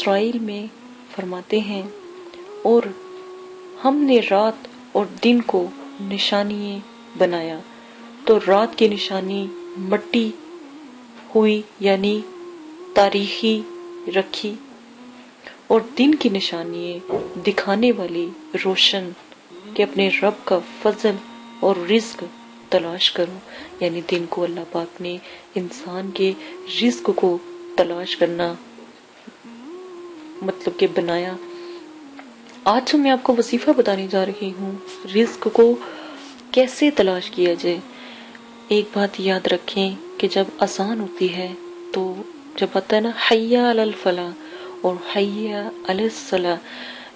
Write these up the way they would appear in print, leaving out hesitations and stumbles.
اسرائیل میں فرماتے ہیں اور ہم نے رات اور دن کو نشانی بنایا، تو رات کی نشانی مٹی ہوئی یعنی تاریخی رکھی، اور دن کی نشانی دکھانے والی روشن کہ اپنے رب کا فضل اور رزق تلاش کرو، یعنی دن کو اللہ پاک نے انسان کے رزق کو تلاش کرنا مطلب کہ بنایا۔ آج میں آپ کو وظیفہ بتانے جا رہی ہوں رزق کو کیسے تلاش کیا جائے۔ ایک بات یاد رکھیں کہ جب اذان ہوتی ہے تو جب آتا ہے نا حی علی الفلاح اور حی علی الصلاح،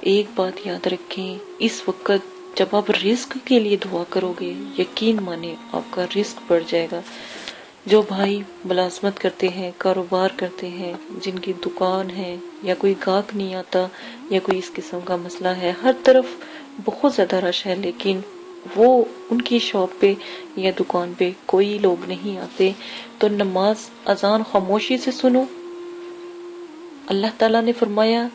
ایک بات یاد رکھیں، اس وقت جب آپ رزق کے لیے دعا کرو گے یقین مانے آپ کا رزق بڑھ جائے گا۔ جو بھائی ملازمت کرتے ہیں، کاروبار کرتے ہیں، جن کی دکان ہے یا کوئی گاہک نہیں آتا یا کوئی اس قسم کا مسئلہ ہے، ہر طرف بہت زیادہ رش ہے لیکن وہ ان کی شاپ پہ یا دکان پہ کوئی لوگ نہیں آتے، تو نماز اذان خاموشی سے سنو۔ اللہ تعالیٰ نے فرمایا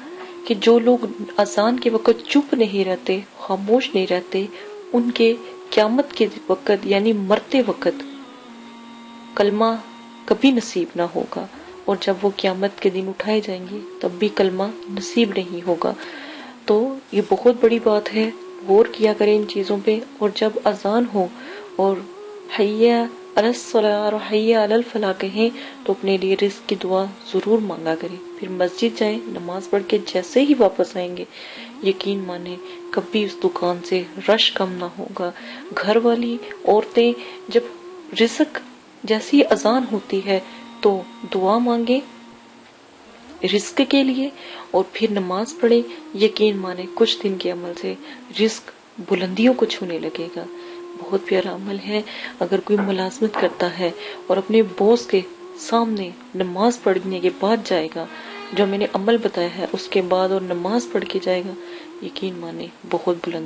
کہ جو لوگ اذان کے وقت چپ نہیں رہتے، خاموش نہیں رہتے، ان کے قیامت کے وقت یعنی مرتے وقت کلمہ کبھی نصیب نہ ہوگا، اور جب وہ قیامت کے دن اٹھائے جائیں گے تب بھی کلمہ نصیب نہیں ہوگا۔ تو یہ بہت بڑی بات ہے، غور کیا کریں ان چیزوں پہ، اور جب اذان ہو اور حی علی الصلاۃ اور حی علی الفلاح کہیں تو اپنے لیے رزق کی دعا ضرور مانگا کریں، پھر مسجد جائیں، نماز پڑھ کے جیسے ہی واپس آئیں گے یقین مانیں کبھی اس دکان سے رش کم نہ ہوگا۔ گھر والی عورتیں جب رزق جیسی اذان ہوتی ہے تو دعا مانگیں رزق کے لیے اور پھر نماز پڑھیں، یقین مانیں کچھ دن کے عمل سے رزق بلندیوں کو چھونے لگے گا۔ بہت پیارا عمل ہے۔ اگر کوئی ملازمت کرتا ہے اور اپنے باس کے سامنے نماز پڑھنے کے بعد جائے گا، جو میں نے عمل بتایا ہے اس کے بعد اور نماز پڑھ کے جائے گا، یقین مانیں بہت بلند